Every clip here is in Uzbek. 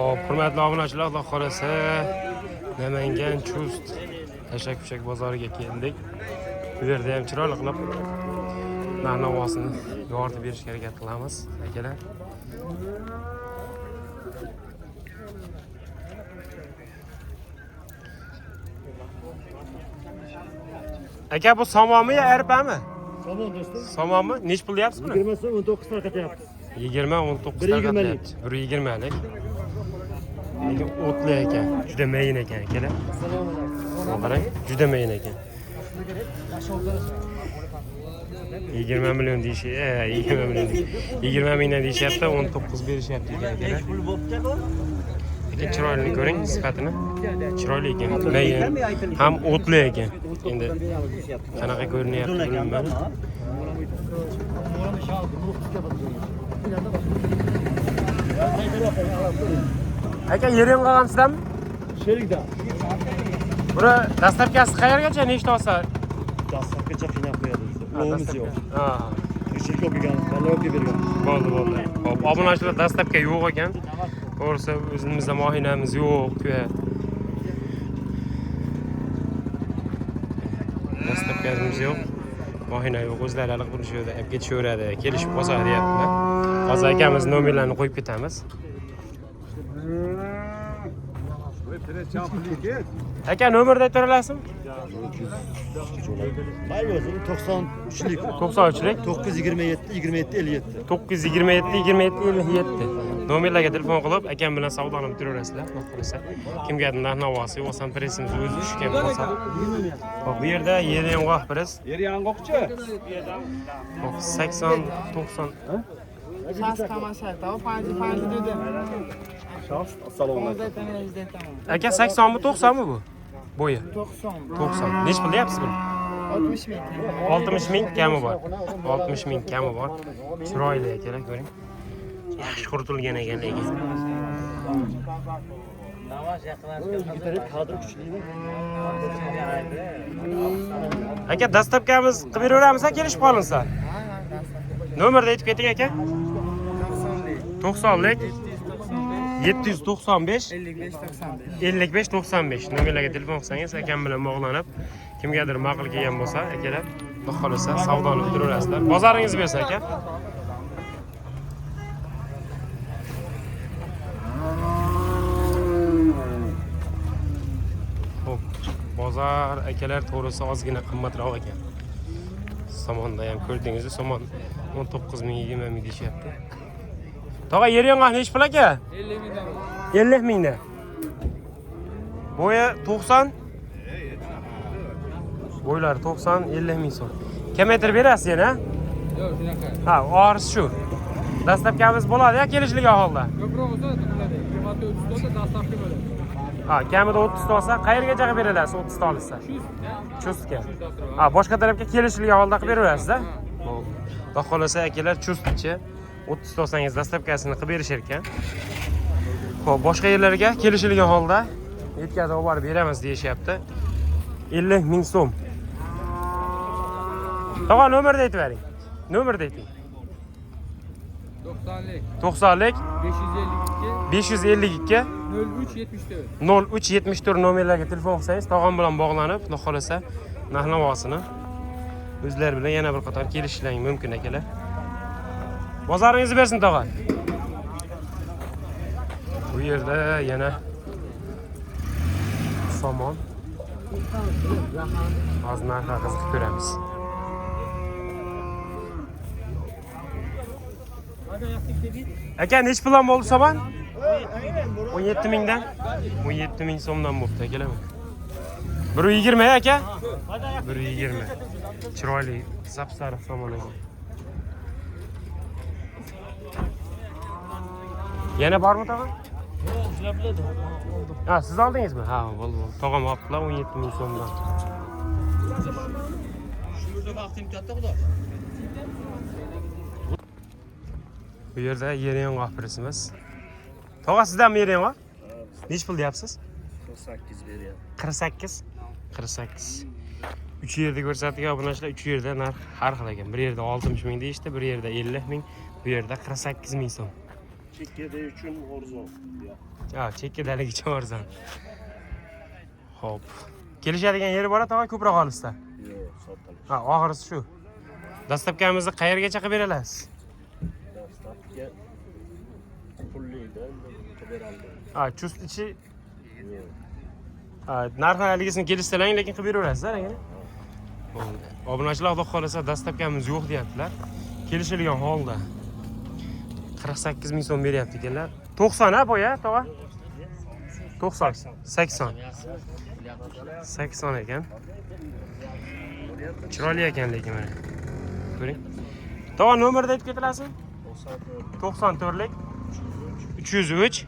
Hurmatli obunachilar, Xudo xolasa Namangan Chust Tashak-pushak bozoriga keldik. Bu yerda ham chiroyli qilib narx-navosini yoritib berishga harakat qilamiz, akalar. Aka, bu somonmi yo arpami? Somon do'stim. Somonmi? Nech pul deyapsiz buni? 20 so'm 19 ta qatyapmiz. 20-19 tarqatyapti. 120lik. Lekin o'tli ekan, juda mayin ekan, akalar. Assalomu alaykum. Qarang, juda mayin ekan. 20 million deyishi, 20 million. 20 mingdan deyishyapti, 19 berishyapti akalar. Lekin chiroyli ko'ring, sifatini. Chiroyli ekan, mayin, ham o'tli ekan. Endi qanaqa ko'rinyapti bilmayman. Aka, yering qolgansizmi? Sherikda. Buni dastavkasi qayergacha nechta olsa? Dastavkacha qiynab qo'yadi. O'g'imiz yo'q. Ha. Chek olgan, ballarga bergan. Bo'ldi. Hop, obunachilar dastavka yo'q ekan. To'g'risi o'zimizda mashinamiz yo'q. Dastavkamiz yo'q. Mashina yo'q, o'zlari hali qilib shu yerda olib ketishaveradi, kelishib qolsa deyaptilar. Hozir akamiz nomerlarini qo'yib ketamiz. Aka, nomerni aytib berasizmi? Mayli o'zi 93lik. 93lik 927 27 57. 927 27 57. Nomerlarga telefon qilib, akam bilan savdoni bitiraverasizlar. Xohlasa, kimgadir narx-navosi bo'lsa, presimiz o'zi tushgan bo'lsa. Hop, bu yerda yer yong'oq press. Yer yong'oqchi? Hop, 80 90. Assalomu alaykum. Aka, 80 mi 90 mi bu? Bo'yi. 90. Nech pul deyapsiz buni? 60 ming. 60 ming kami bor. 60 ming kami bor. Chiroyli akalar, ko'ring. Yaxshi quritilgan ekan lekin. Aka, dastavkamiz qilib beraveramiz, kelishib qolinsa. Nomerni aytib keting aka. 90lik 795 55 95 nomerlarga telefon qilsangiz akam bilan bog'lanib, kimgadir ma'qul kelgan bo'lsa, akalar, xudo xolasa savdoni bitiraverasizlar. Bozoringiz bersa aka. Xo'p, bozor akalar to'g'risi ozgina qimmatroq ekan. Somonda ham ko'rdingiz, somon 19 ming 20 ming deyapti. Tog'a, yer yong'oq nech pul aka? 50 mingdan. 50 mingdan. Bo'yi 90. Bo'ylari 90, 50 ming so'm. Kamaytirib berasiz yana? Yo'q, shunaqa. Ha, o'g'risi shu. Dastavkamiz bo'ladi-ya, kelishlik ahvolda. Ko'proq bo'lsa, bo'ladi. Qiymatli 30 ta olsa, dastavka bo'ladi. Ha, kamida 30 ta olsa, qayergacha qilib berasiz 30 ta olsa? Chustga. Ha, boshqa tarafga kelishlik ahvolda qilib beraverasiz-a? Bo'ldi. Xudo xolasa akalar, Chustchi 30 ta olsangiz dastavkasini qilib berishar ekan. Xo'p, boshqa yerlarga kelishilgan holda yetkazib olib borib beramiz deyishyapti. 50 ming so'm. Tog'a, nomerni aytib bering. Nomerni ayting. 90lik 90lik 552 552 0374. 0374 nomerlarga telefon qilsangiz, tog'am bilan bog'lanib, xudo xolasa narx-navosini o'zlari bilan yana bir qator kelishishlar mumkin akalar. Bozoringizni bersin tog'a. Bu yerda yana somon. Hozir narxlarni qiziqib ko'ramiz. Aka, nech puldan bo'ldi somon? 17 mingdan. 17 ming so'mdan bo'pti akalar. 120 aka? 120. Chiroyli, sap-sariq somon ekan. Yana bormi tog'a? Ha, siz oldingizmi? Ha, bo'ldi. Tog'am olibdilar 17 ming so'mdan. Bu yerda yer yong'oq presimiz. Tog'a, sizdanmi yer yong'oq? Nech pul deyapsiz? 48 beryapti. 48. 48. 3 yerda ko'rsatgan obunachilar, 3 yerda narx har xil ekan. Bir yerda 60 ming deyishdi, bir yerda 50 ming, bu yerda 48 ming so'm. Çekkede üçün orzon. Ha, chekkadaligi uchun arzon. Xo'p. Kelishadigan yeri bor, tog'a ko'proq olisda. Yo'q, sottalish. Ha, oxirisi shu. Dastlabkamizni qayergacha qilib berasiz? Dastlabki pullidan qilib beraldim. Ha, chust ichi Yo'q. ha, narxi haligisini kelishsalang, lekin qilib beraverasiz-a, lekin. Bo'ldi. Obunachilar xudo xolasa dastlabkamiz yo'q deyaptilar. Kelishilgan holda 48 ming so'm beryapti ekanlar. 90 ha boya, tog'a? 90, 80. 80 ekan. Chiroyli ekan lekin mana. Ko'ring. Tog'a nomerni aytib ketasizmi? 94lik 303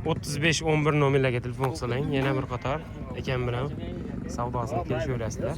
35 11 nomerlarga telefon qilsang, yana bir qator ekan bilan savdosini kelishaverasizlar.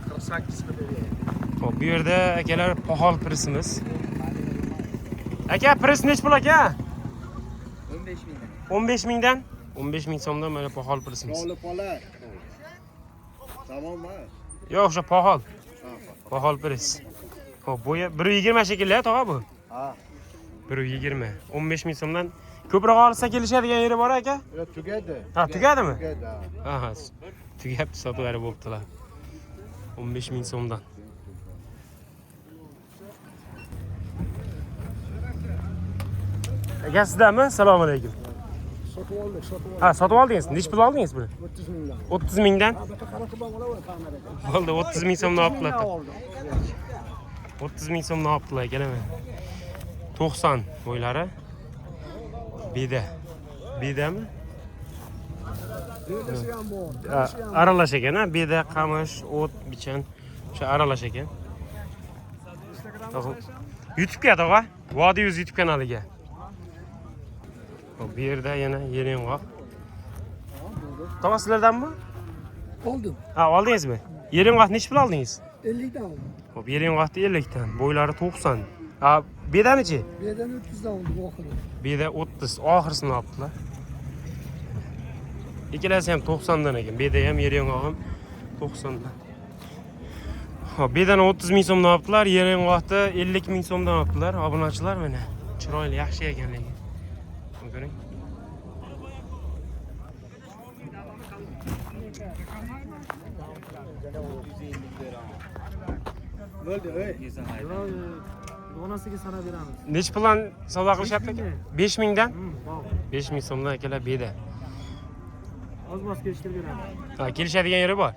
48 qilib beryapti. Xo'p, bu yerda akalar pahol prisimiz. Aka, pris nech pul aka? 15 mingdan. 15 mingdan. 15 ming so'mdan mana pahol prisimiz. Olib qolar. Tamommi? Yo'q, o'sha pahol. Pahol pris. Xo'p, bu 120 shekilli tog'a bu. Ha. 120. 15 ming so'mdan ko'proq olsa kelishadigan yeri bor aka? Yo'q, tugadi. Ha, tugadimi? Tugadi. Aha, tugabdi, sotib berib bo'ptilar. 15 ming so'mdan. Aka sizdanmi? Assalomu alaykum. Sotib oldik, sotib oldik. Ha, sotib oldingiz. Nech pul oldingiz buni? 30 mingdan. 30 mingdan. Bunaqa qarab bo'laver kameraga. Bo'ldi, 30 ming so'mdan olibdilar. 30 ming so'mdan olibdilar ekan. 90 bo'ylari. Bedami? Bedasi ham bor. Aralash ekan, ha? Beda, qamish, o't, bichan. O'sha aralash ekan. YouTube'ga tog'a. Vodiy Uz YouTube kanaliga. Bu yerda yana yeringoq. Tog'a sizlardanmi? Oldim. Ha, oldingizmi? Yeringoq nech pul oldingiz? 50 dan oldim. Xo'p, yeringoqni 50 dan, bo'ylari 90. Ha, bedamichi? Bedan 30 dan oldim oxiri. Beda 30, oxirisini olibdilar. Ikkalasi ham 90 dan ekan. Beda ham, yeringoq ham 90 dan. Xo'p, bedani 30 ming so'mdan olibdilar, yeringoqni 50 ming so'mdan olibdilar. Obunachilar mana. Chiroyli, yaxshi ekan lekin. Ko'ring. Bo'ldi, ey. Donasiga sanab beramiz. Nech puldan savdo qilishyapti aka? 5 mingdan? Bog'. 5 ming so'mdan akalar beda. Ozmas kelishtirib beramiz. Ha, kelishadigan yeri bor.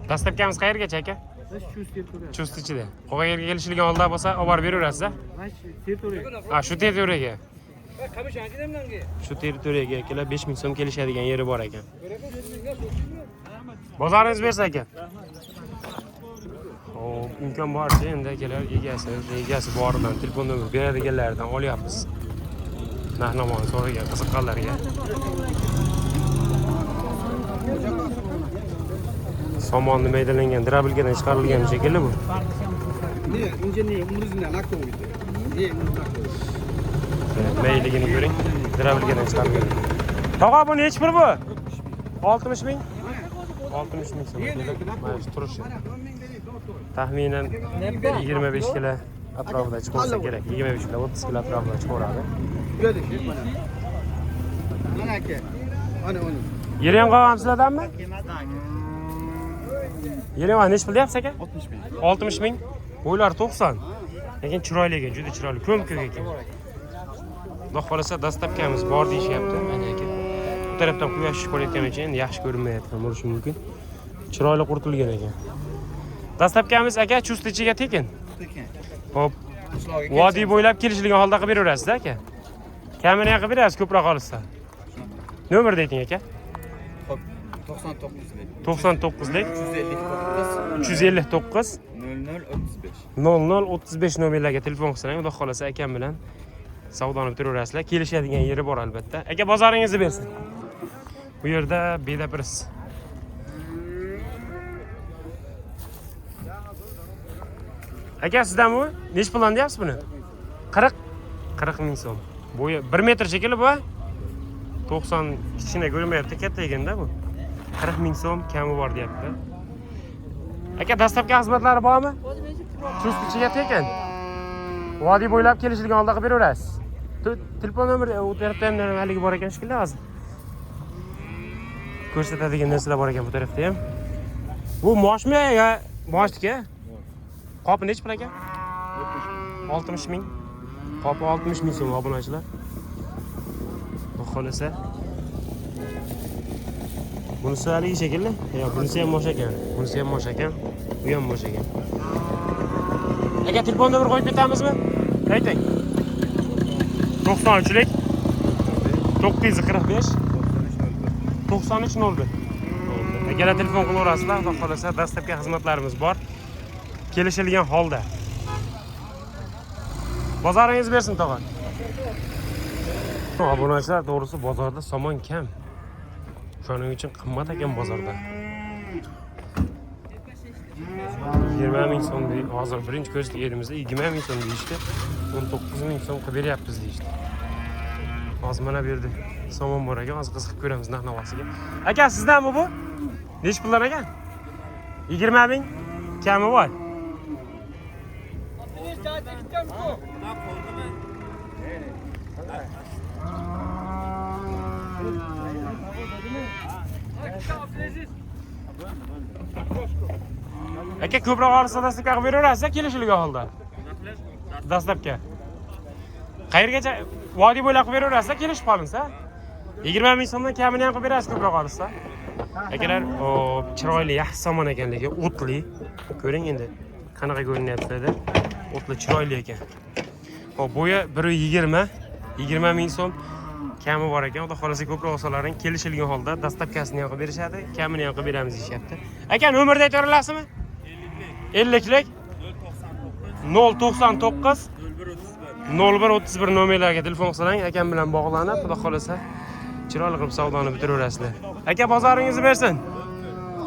Dastlabkamiz qayergacha aka? Biz shu teritoriya. Chust ichida. Qolgan yerga kelishilgan holda bo'lsa, olib borib beraverasiz-a? Mana shu teritoriya. Ha, shu teritoriyaga. Shu teritoriyaga akalar 5 ming so'm kelishadigan yeri bor ekan. Bozoringiz bersa ekan. Xo'p, imkon boricha endi akalar egasi boridan telefon nomer beradiganlardan olyapmiz. Narx-navoni so'ragan qiziqqanlarga. Somonni maydalangan drabilgadan chiqarilgan shekilli bu. Mayligini ko'ring. Drabilgadan chiqarilgan. Tog'a bu nech pul bu? 60 ming. 60 ming so'm. Mana shu turishi. Taxminan 25 kilo atrofida chiqsa kerak. 25 kilo 30 kilo atrofida chiqaradi. Mana aka. Ana uni. Yeringoq ham sizlardanmi? Yeringoq nech pul deyapsiz aka? 60 ming. 60 ming. Bo'ylar 90. Lekin chiroyli ekan, juda chiroyli. Ko'm-ko'k ekan. Xudo xolasa dastlabkamiz bor deyishyapti mana aka. Bu tarafdan quyosh chiqib kelayotgani uchun endi yaxshi ko'rinmayotgan bo'lishi mumkin. Chiroyli qurtilgan ekan. Dastlabkamiz aka chust ichiga tekin. Tekin. Xo'p. Vodiy bo'ylab kelishilgan holda qilib beraverasiz aka. Kamini qilib berasiz ko'proq olsa. Nomerni ayting aka. 99lik 359 0035 nomerlarga telefon qilsang, xudo xolasa akam bilan savdoni bitiraverasizlar. Kelishadigan yeri bor albatta. Aka, bozoringizni bersin. Bu yerda beda pris. Aka, sizdanmi bu? Nech puldan deyapsiz buni? 40 ming so'm. Bo'yi 1 metr shekilli bu. 90 kichkina ko'rinmayapti, katta ekanda bu. 40 ming so'm kami bor deyapti. Aka, dastlabki xizmatlari bormi? Chust ichiga tekin. Vodiy bo'ylab kelishilgan holda qilib beraverasiz. Telefon nomeri u tarafda ham haligi bor ekan shekilli hozir. Ko'rsatadigan narsalar bor ekan bu tarafda ham. Bu moshmi yo moshniki? Qopi nechi pul ekan? 60 ming. Qopi 60 ming so'm obunachilar. Xohlasa. Bunisi haligi shekilli. Yo'q, bunisi ham mosh ekan. Bunisi ham mosh ekan. Bu ham mosh ekan. Aka telefon nomer qo'yib ketamizmi? Ayting. 93lik 945 9301. Agar telefon qilaverasizlar, xudo xolasa dastlabki xizmatlarimiz bor. Kelishilgan holda. Bozoringiz bersin, tog'a. Obunachilar, to'g'risi bozorda somon kam. Shuning uchun qimmat ekan bozorda. 20 ming so'm hozir birinchi ko'rsatib erimizda 20 ming so'm deyishdi. 19 ming so'm qilib beryapmiz deyishdi. Hozir mana bu yerda somon bor ekan, hozir qiziqib ko'ramiz narx-navosiga. Aka, sizdanmi bu? Nech pullar ekan? 20 ming kami bor. Aka, ko'proq orsa dastlabga qilib beraverasiz, kelishilgan holda. Dastlabga. Qayergacha vodiy bo'ylab qilib beraverasiz, kelishib qolinsa. 20 ming so'mdan kamini ham qilib berasiz ko'proq orsa. Akalar, chiroyli, yaxshi somon ekan, lekin o'tli. Ko'ring endi qanaqa ko'rinyapti-da. O'tli, chiroyli ekan. Hop, bo'yi 1.20 ming so'm kami bor ekan. Xudo xolasa ko'proq olsalaring kelishilgan holda dastlabkasini ham qilib berishadi, kamini ham qilib beramiz deyapti. Aka, nomerni aytib berasizmi? 50lik 099 0131 nomerlarga telefon qilsang, akam bilan bog'lanib, xudo xolasa chiroyli qilib savdoni bitiraverasizlar. Aka, bozoringizni bersin.